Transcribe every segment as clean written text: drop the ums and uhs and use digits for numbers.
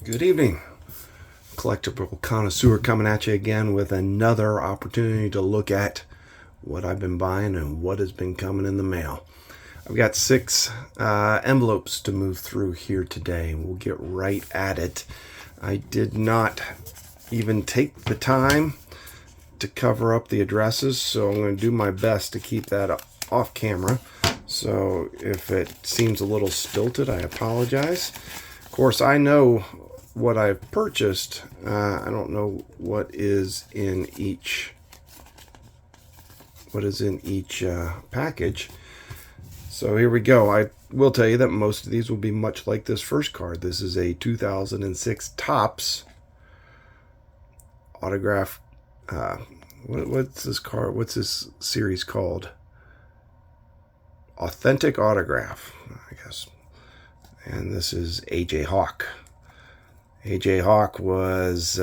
Good evening. Collectible connoisseur coming at you again with another opportunity to look at what I've been buying and what has been coming in the mail. I've got six envelopes to move through here today. We'll get right at it. I did not even take the time to cover up the addresses, so I'm going to do my best to keep that off camera. So if it seems a little stilted, I apologize. Of course, I know what I've purchased. I don't know what is in each package. So here we go. I will tell you that most of these will be much like this first card. This is a 2006 Topps autograph. What's this card? What's this series called? Authentic Autograph, I guess. And this is A.J. Hawk. A.J. Hawk was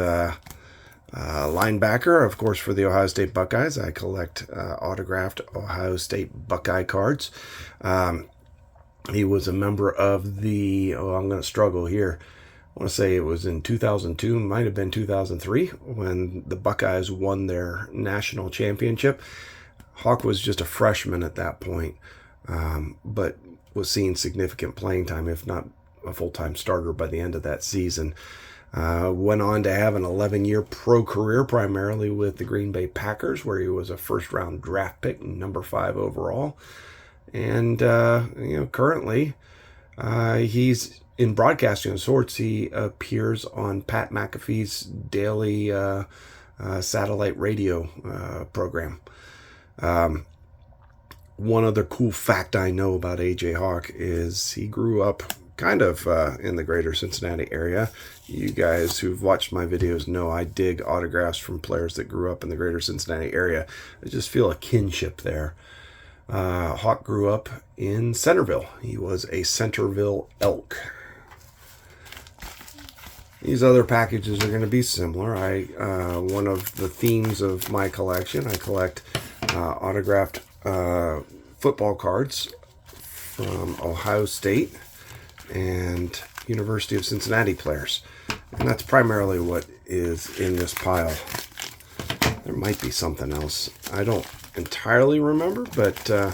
linebacker, of course, for the Ohio State Buckeyes. I collect autographed Ohio State Buckeye cards. He was a member of the, I'm going to struggle here. I want to say it was in 2002, might have been 2003, when the Buckeyes won their national championship. Hawk was just a freshman at that point, but was seeing significant playing time, if not a full-time starter by the end of that season. Went on to have an 11-year pro career, primarily with the Green Bay Packers, where he was a first-round draft pick, number 5 overall. And currently he's in broadcasting of sorts. He appears on Pat McAfee's daily satellite radio program. One other cool fact I know about A.J. Hawk is he grew up kind of in the greater Cincinnati area. You guys who've watched my videos know I dig autographs from players that grew up in the greater Cincinnati area. I just feel a kinship there. Hawk grew up in Centerville. He was a Centerville Elk. These other packages are going to be similar. One of the themes of my collection, I collect autographed football cards from Ohio State and University of Cincinnati players. And that's primarily what is in this pile. There might be something else. I don't entirely remember, but we're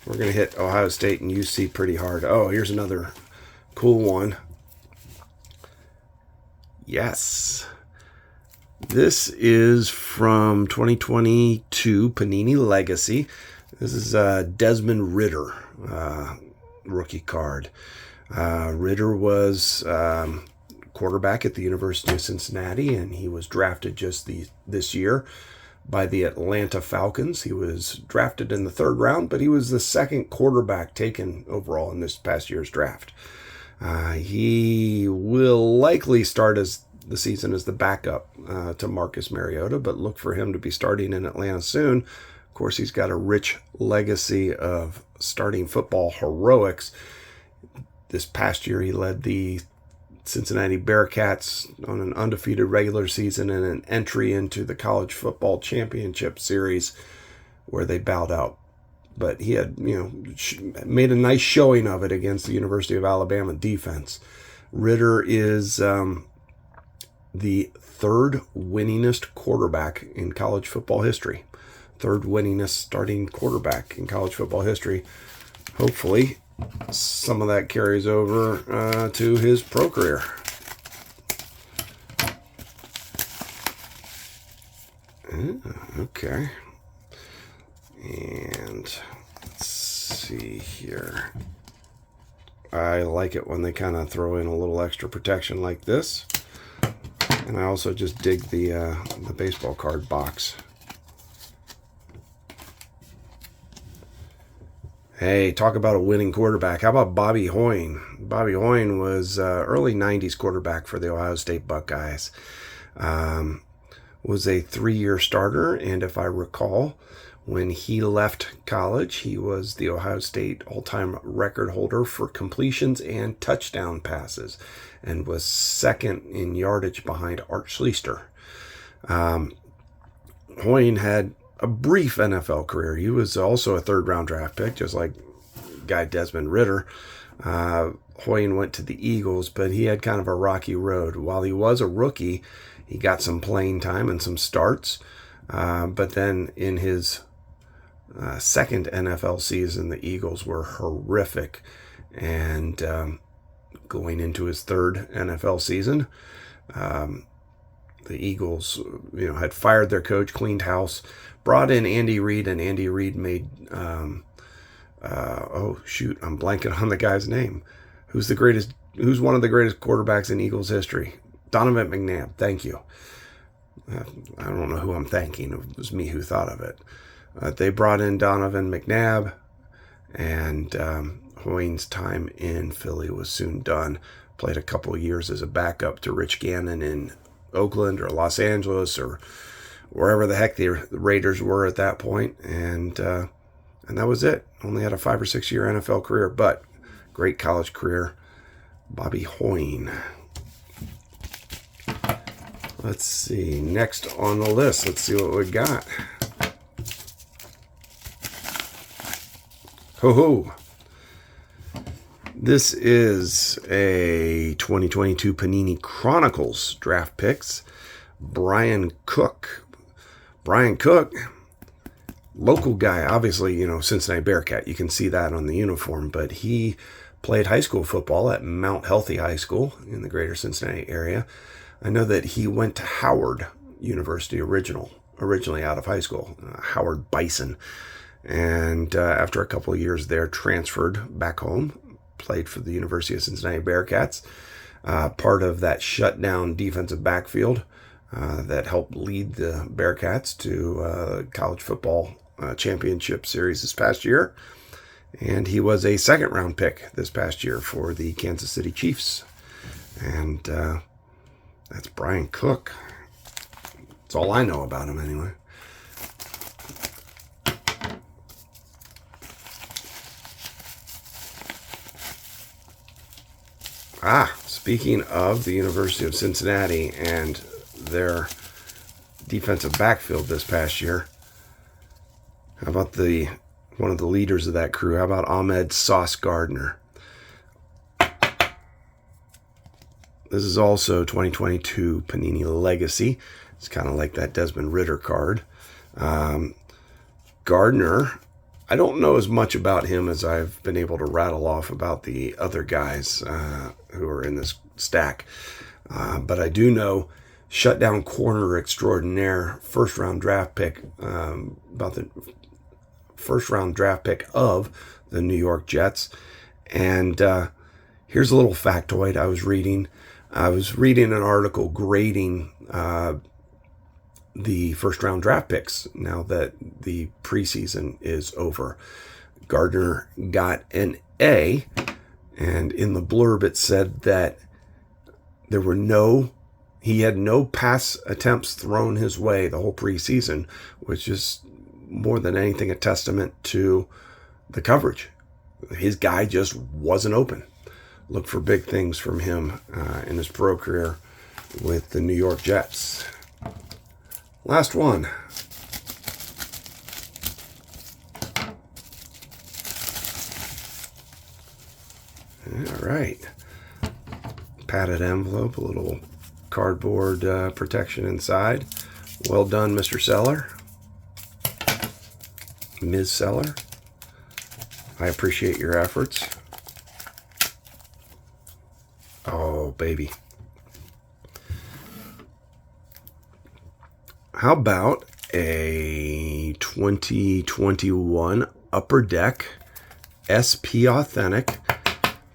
going to hit Ohio State and UC pretty hard. Oh, here's another cool one. Yes. This is from 2022 Panini Legacy. This is Desmond Ritter rookie card. Ritter was quarterback at the University of Cincinnati, and he was drafted just this year by the Atlanta Falcons. He was drafted in the 3rd round, but he was the 2nd quarterback taken overall in this past year's draft. He will likely start the season as the backup to Marcus Mariota, but look for him to be starting in Atlanta soon. Of course, he's got a rich legacy of starting football heroics. This past year, he led the Cincinnati Bearcats on an undefeated regular season and an entry into the college football championship series where they bowed out. But he had, made a nice showing of it against the University of Alabama defense. Ritter is the 3rd winningest quarterback in college football history. 3rd winningest starting quarterback in college football history. Hopefully, some of that carries over to his pro career. Okay. And let's see here. I like it when they kind of throw in a little extra protection like this. And I also just dig the baseball card box. Hey, talk about a winning quarterback. How about Bobby Hoyne? Bobby Hoyne was early 90s quarterback for the Ohio State Buckeyes. Was a 3-year starter, and if I recall, when he left college, he was the Ohio State all-time record holder for completions and touchdown passes, and was 2nd in yardage behind Art Schlichter. Hoyne had a brief NFL career. He was also a 3rd-round draft pick, just like guy Desmond Ritter. Hoyne went to the Eagles, but he had kind of a rocky road. While he was a rookie, he got some playing time and some starts. But then in his second NFL season, the Eagles were horrific. And going into his third NFL season, the Eagles, had fired their coach, cleaned house, brought in Andy Reid, and Andy Reid made, I'm blanking on the guy's name. Who's one of the greatest quarterbacks in Eagles history? Donovan McNabb. Thank you. I don't know who I'm thanking. It was me who thought of it. They brought in Donovan McNabb, and Hoyne's time in Philly was soon done. Played a couple of years as a backup to Rich Gannon in Oakland or Los Angeles or wherever the heck the Raiders were at that point, and that was it. Only had a 5 or 6 year NFL career, but great college career. Bobby Hoyne. Let's see. Next on the list, let's see what we got. Ho-ho. This is a 2022 Panini Chronicles draft picks. Brian Cook. Brian Cook, local guy, obviously, Cincinnati Bearcat. You can see that on the uniform, but he played high school football at Mount Healthy High School in the greater Cincinnati area. I know that he went to Howard University originally out of high school, Howard Bison. And after a couple of years there, transferred back home, played for the University of Cincinnati Bearcats, part of that shutdown defensive backfield that helped lead the Bearcats to college football championship series this past year. And he was a second-round pick this past year for the Kansas City Chiefs. And that's Brian Cook. That's all I know about him anyway. Speaking of the University of Cincinnati and their defensive backfield this past year, how about one of the leaders of that crew? How about Ahmed Gardner? This is also 2022 Panini Legacy. It's kind of like that Desmond Ritter card. Gardner, I don't know as much about him as I've been able to rattle off about the other guys who are in this stack. But I do know shutdown corner extraordinaire, first-round draft pick, about the first-round draft pick of the New York Jets. And here's a little factoid I was reading. I was reading an article grading the first-round draft picks now that the preseason is over. Gardner got an A, and in the blurb it said that he had no pass attempts thrown his way the whole preseason, which is more than anything a testament to the coverage. His guy just wasn't open. Look for big things from him in his pro career with the New York Jets. Last one. All right. Padded envelope, a little cardboard protection inside. Well done, Mr. Seller. Ms. Seller. I appreciate your efforts. Oh, baby. How about a 2021 Upper Deck SP Authentic?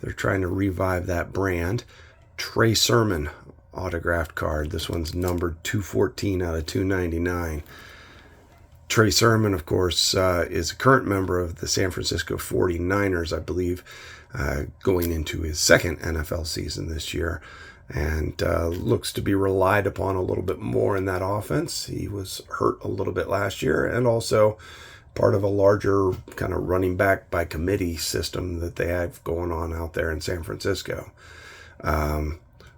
They're trying to revive that brand. Trey Sermon autographed card. This one's numbered 214 out of 299. Trey Sermon, of course, is a current member of the San Francisco 49ers, I believe, going into his second NFL season this year, and looks to be relied upon a little bit more in that offense. He was hurt a little bit last year, and also part of a larger kind of running back by committee system that they have going on out there in San Francisco.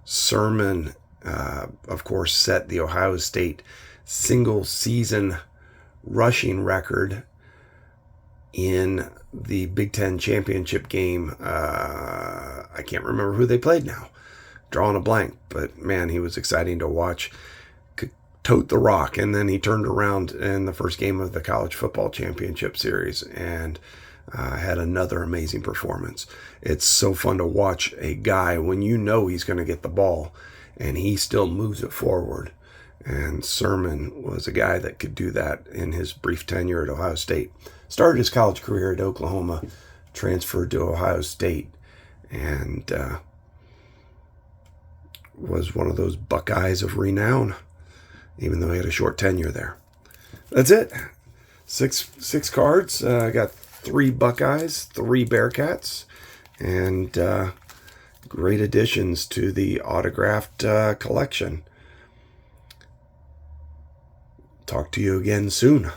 Sermon, of course, set the Ohio State single season rushing record in the Big Ten championship game. I can't remember who they played now. Drawing a blank, but man, he was exciting to watch. Could tote the rock, and then he turned around in the first game of the college football championship series and had another amazing performance. It's so fun to watch a guy when you know he's going to get the ball and he still moves it forward. And Sermon was a guy that could do that in his brief tenure at Ohio State. Started his college career at Oklahoma, transferred to Ohio State, and was one of those Buckeyes of renown, even though he had a short tenure there. That's it. Six cards. I got 3 Buckeyes, 3 Bearcats, and great additions to the autographed collection. Talk to you again soon.